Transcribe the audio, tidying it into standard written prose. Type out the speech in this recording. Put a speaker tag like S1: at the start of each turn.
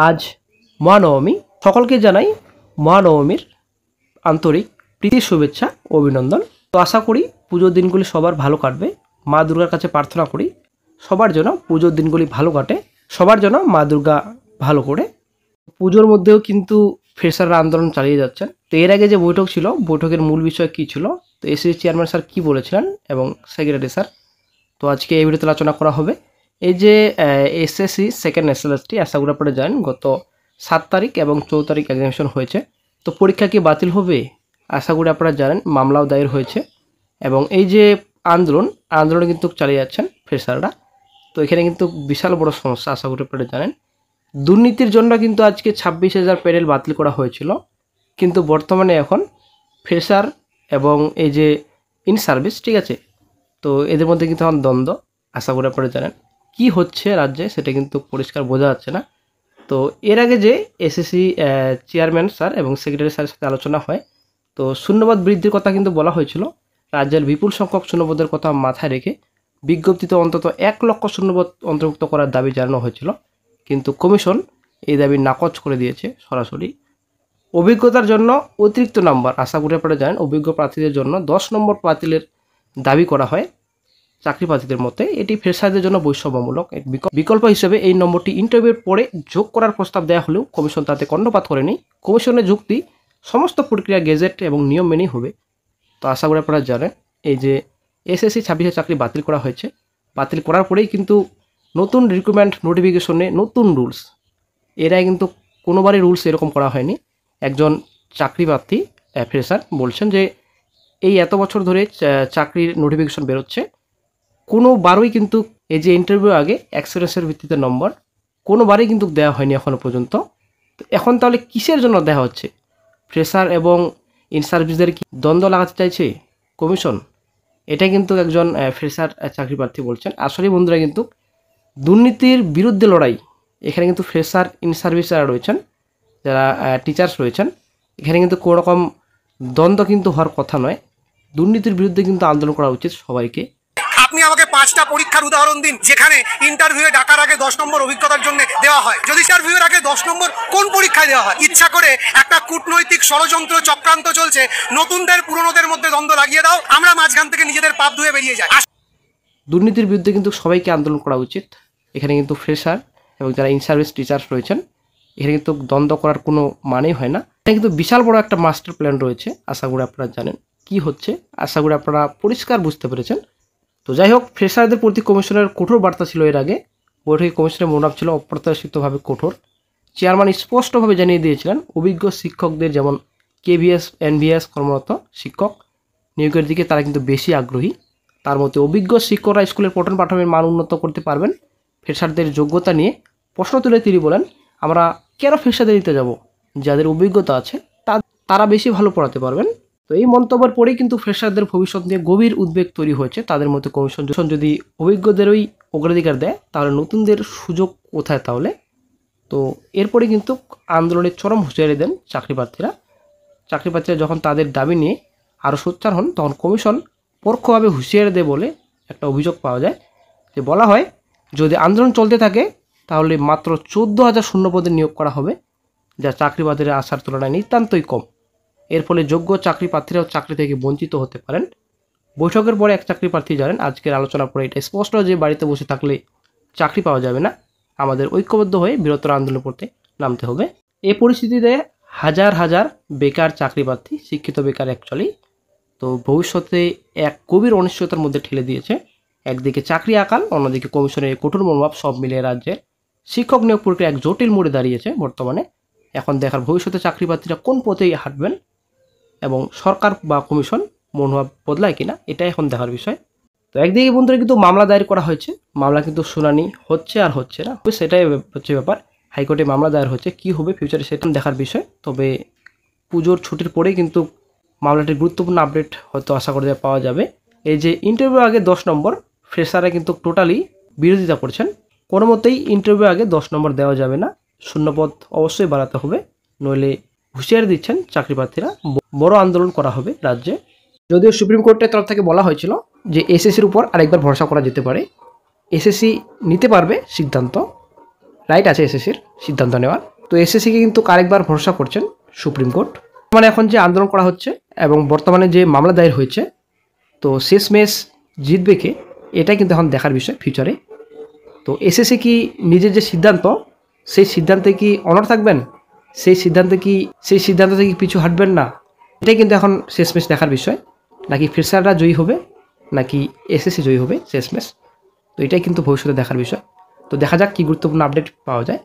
S1: আজ মহানবমী। সকলকে জানাই মহানবমীর আন্তরিক প্রীতি শুভেচ্ছা ও অভিনন্দন। তো আশা করি পুজোর দিনগুলি সবার ভালো কাটবে। মা দুর্গার কাছে প্রার্থনা করি সবার জন্য পুজোর দিনগুলি ভালো কাটে, সবার জন্য মা দুর্গা ভালো করে। পুজোর মধ্যেও কিন্তু ফ্রেশাররা আন্দোলন চালিয়ে যাচ্ছেন। তো এর আগে যে বৈঠক ছিল, বৈঠকের মূল বিষয় কী ছিল, তো এসএসসি চেয়ারম্যান স্যার কী বলেছিলেন এবং সেক্রেটারি স্যার, তো আজকে এই ভিডিওতে আলোচনা করা হবে। এই যে এসএসসি সেকেন্ড এসএলএসটি আশাগুলো আপনারা জানেন গত 7 তারিখ এবং 14 তারিখ এক্সামিনেশন হয়েছে। তো পরীক্ষা কি বাতিল হবে আশাগুলো আপনারা জানেন, মামলাও দায়ের হয়েছে এবং এই যে আন্দোলন কিন্তু চালিয়ে যাচ্ছেন ফ্রেশাররা। তো এখানে কিন্তু বিশাল বড় সমস্যা আশাগুলো আপনারা জানেন। দুর্নীতির জন্য কিন্তু আজকে 26,000 প্যানেল বাতিল করা হয়েছিল, কিন্তু বর্তমানে এখন ফ্রেশার এবং এই যে ইন সার্ভিস, ঠিক আছে, তো এদের মধ্যে কিন্তু এখন দ্বন্দ্ব। আশা করি আপনারা জানেন কি হচ্ছে রাজ্যে, সেটা কিন্তু পরিষ্কার বোঝা যাচ্ছে না। তো এর আগে যে এসএসসি চেয়ারম্যান স্যার এবং সেক্রেটারি স্যারের সাথে আলোচনা হয়, তো শূন্যপদ বৃদ্ধির কথা কিন্তু বলা হয়েছিল। রাজ্যের বিপুল সংখ্যক শূন্যপদের কথা মাথায় রেখে বিজ্ঞপ্তিতে অন্তত 1 লক্ষ শূন্যপদ অন্তর্ভুক্ত করার দাবি জানানো হয়েছিল, কিন্তু কমিশন এই দাবি নাকচ করে দিয়েছে সরাসরি। অভিজ্ঞতার জন্য অতিরিক্ত নাম্বার, আশা করি আপনারা জানেন অভিজ্ঞ প্রার্থীদের জন্য 10 নম্বর বাতিলের দাবি করা হয় চাকরি প্রার্থীদের মতে। এটি ফ্রেশারদের জন্য বৈষম্যমূলক। বিকল্প হিসেবে এই নম্বরটি ইন্টারভিউর পরে যোগ করার প্রস্তাব দেওয়া হলেও কমিশন তাতে কর্ণপাত করেনি। কমিশনের যুক্তি সমস্ত প্রক্রিয়া গেজেট এবং নিয়ম মেনেই হবে। তো আশা করি আপনারা জানেন এই যে এসএসসি 26 চাকরি বাতিল করা হয়েছে, বাতিল করার পরেই কিন্তু নতুন রিক্রুটমেন্ট নোটিফিকেশনে নতুন রুলস, এরাই কিন্তু কোনোবারই রুলস এরকম করা হয়নি। একজন চাকরি প্রার্থী ফ্রেশার বলছেন যে এই এত বছর ধরে চাকরির নোটিফিকেশন বেরোচ্ছে, কোনোবারই কিন্তু এই যে ইন্টারভিউ আগে এক্সপিরিয়েন্সের ভিত্তিতে নম্বর কোনোবারই কিন্তু দেওয়া হয়নি এখনও পর্যন্ত। তো এখন তাহলে কিসের জন্য দেওয়া হচ্ছে? ফ্রেশার এবং ইন সার্ভিসদের কি দ্বন্দ্ব লাগাতে চাইছে কমিশন? এটা কিন্তু একজন ফ্রেশার চাকরি প্রার্থী বলছেন। আসলে বন্ধুরা কিন্তু দুর্নীতির বিরুদ্ধে লড়াই, এখানে কিন্তু ফ্রেশার ইন সার্ভিস যারা রয়েছেন, যারা টিচার্স রয়েছেন, এখানে কিন্তু কোনো রকম দ্বন্দ্ব কিন্তু হওয়ার কথা নয়। দুর্নীতির বিরুদ্ধে কিন্তু আন্দোলন করা উচিত সবাইকে।
S2: আপনি আমাকে 5টা পরীক্ষার উদাহরণ দিন যেখানে ইন্টারভিউয়ে ডাকার আগে 10 নম্বর অভিজ্ঞতার জন্য দেওয়া হয়। যদি ইন্টারভিউয়ের আগে 10 নম্বর কোন পরীক্ষায় দেওয়া হয়? ইচ্ছা করে একটা কূটনৈতিক ষড়যন্ত্র চক্রান্ত চলছে, নতুনদের পুরনোদের মধ্যে দ্বন্দ্ব লাগিয়ে দাও, আমরা মাঝখান থেকে নিজেদের পাপ ধুয়ে বেরিয়ে যাই।
S1: দুর্নীতির বিরুদ্ধে কিন্তু সবাইকে আন্দোলন করা উচিত। এখানে কিন্তু ফ্রেশার এবং যারা ইন সার্ভিস টিচার্স রয়েছেন, এখানে কিন্তু দ্বন্দ্ব করার কোনো মানেই হয় না। এখানে কিন্তু বিশাল বড় একটা মাস্টার প্ল্যান রয়েছে, আশা করি আপনারা জানেন কি হচ্ছে, আশা করি আপনারা পরিষ্কার বুঝতে পেরেছেন। তো যাই হোক, ফ্রেশারদের প্রতি কমিশনের কঠোর বার্তা ছিল। এর আগে বৈঠকে কমিশনের মনোভাব ছিল অপ্রত্যাশিতভাবে কঠোর। চেয়ারম্যান স্পষ্টভাবে জানিয়ে দিয়েছিলেন অভিজ্ঞ শিক্ষকদের, যেমন কেভিএস এনভিএস কর্মরত শিক্ষক নিয়োগের দিকে তারা কিন্তু বেশি আগ্রহী। তার মধ্যে অভিজ্ঞ শিক্ষকরা স্কুলের পঠন পাঠনের মান উন্নত করতে পারবেন। ফ্রেশারদের যোগ্যতা নিয়ে প্রশ্ন তুলে তিনি বলেন, আমরা কেন ফ্রেশারদের দিতে যাব? যাদের অভিজ্ঞতা আছে তারা বেশি ভালো পড়াতে পারবেন। তো এই মন্তব্যের পরেই কিন্তু ফ্রেশারদের ভবিষ্যৎ নিয়ে গভীর উদ্বেগ তৈরি হয়েছে তাদের মধ্যে। কমিশন যদি অভিজ্ঞদেরই অগ্রাধিকার দেয় তাহলে নতুনদের সুযোগ কোথায় তাহলে? তো এরপরে কিন্তু আন্দোলনের চরম হুঁশিয়ারি দেন চাকরি প্রার্থীরা যখন তাদের দাবি নিয়ে আরও সোচ্চার হন, তখন কমিশন পরোক্ষভাবে হুঁশিয়ারি দেয় বলে একটা অভিযোগ পাওয়া যায়। যে বলা হয়, যদি আন্দোলন চলতে থাকে তাহলে মাত্র 14,000 শূন্যপদে নিয়োগ করা হবে, যা চাকরি বাজারে আসার তুলনায় নিতান্তই কম। এর ফলে যোগ্য চাকরি প্রার্থীরাও চাকরি থেকে বঞ্চিত হতে পারেন। বৈঠকের পরে এক চাকরি প্রার্থী জানেন, আজকের আলোচনার পরে এটা স্পষ্ট যে বাড়িতে বসে থাকলে চাকরি পাওয়া যাবে না, আমাদের ঐক্যবদ্ধ হয়ে বৃহত্তর আন্দোলন করতে নামতে হবে। এই পরিস্থিতিতে হাজার হাজার বেকার চাকরি প্রার্থী, শিক্ষিত বেকার অ্যাকচুয়ালি, তো ভবিষ্যতে এক গভীর অনিশ্চয়তার মধ্যে ঠেলে দিয়েছে। একদিকে চাকরি আকাল, অন্যদিকে কমিশনের কঠোর মনোভাব, সব মিলিয়ে রাজ্যের শিক্ষক নিয়োগ প্রক্রিয়া এক জটিল মোড়ে দাঁড়িয়েছে বর্তমানে। এখন দেখার ভবিষ্যতে চাকরি প্রার্থীরা কোন পথেই হাঁটবেন এবং সরকার বা কমিশন মনোভাব বদলায় কিনা, এটাই এখন দেখার বিষয়। তো একদিকে বন্ধুরা কিন্তু মামলা দায়ের করা হয়েছে, মামলা কিন্তু শুনানি হচ্ছে আর হচ্ছে না, সেটাই হচ্ছে ব্যাপার। হাইকোর্টে মামলা দায়ের হচ্ছে, কি হবে ফিউচারে সেটা দেখার বিষয়। তবে পুজোর ছুটির পরেই কিন্তু মামলাটির গুরুত্বপূর্ণ আপডেট হয়তো আশা করে পাওয়া যাবে। এই যে ইন্টারভিউ আগে 10 নম্বর, ফ্রেশাররা কিন্তু টোটালি বিরোধিতা করছেন। কোনো মতেই ইন্টারভিউ আগে 10 নম্বর দেওয়া যাবে না, শূন্যপদ অবশ্যই বাড়াতে হবে, নইলে হুঁশিয়ারি দিচ্ছেন চাকরি প্রার্থীরা বড় আন্দোলন করা হবে রাজ্যে। যদিও সুপ্রিম কোর্টের তরফ থেকে বলা হয়েছিল যে এসএসসির উপর আরেকবার ভরসা করা যেতে পারে, এসএসসি নিতে পারবে সিদ্ধান্ত, রাইট আছে এসএসসির সিদ্ধান্ত নেওয়ার। তো এসএসসিকে কিন্তু আরেকবার ভরসা করছেন সুপ্রিম কোর্ট। মানে এখন যে আন্দোলন করা হচ্ছে এবং বর্তমানে যে মামলা দায়ের হয়েছে, তো শেষমেশ জিতবে কে, এটাই কিন্তু এখন দেখার বিষয় ফিউচারে। তো এসএসসি কি নিজের যে সিদ্ধান্ত, সেই সিদ্ধান্তে কি অনড় থাকবেন, সেই সিদ্ধান্ত থেকে পিছু হাঁটবেন না, এটাই কিন্তু এখন শেষমেশ দেখার বিষয়। নাকি ফ্রেশাররা জয়ী হবে, নাকি এসএসসি জয়ী হবে শেষমেশ, তো এটাই কিন্তু ভবিষ্যতে দেখার বিষয়। তো দেখা যাক কী গুরুত্বপূর্ণ আপডেট পাওয়া যায়।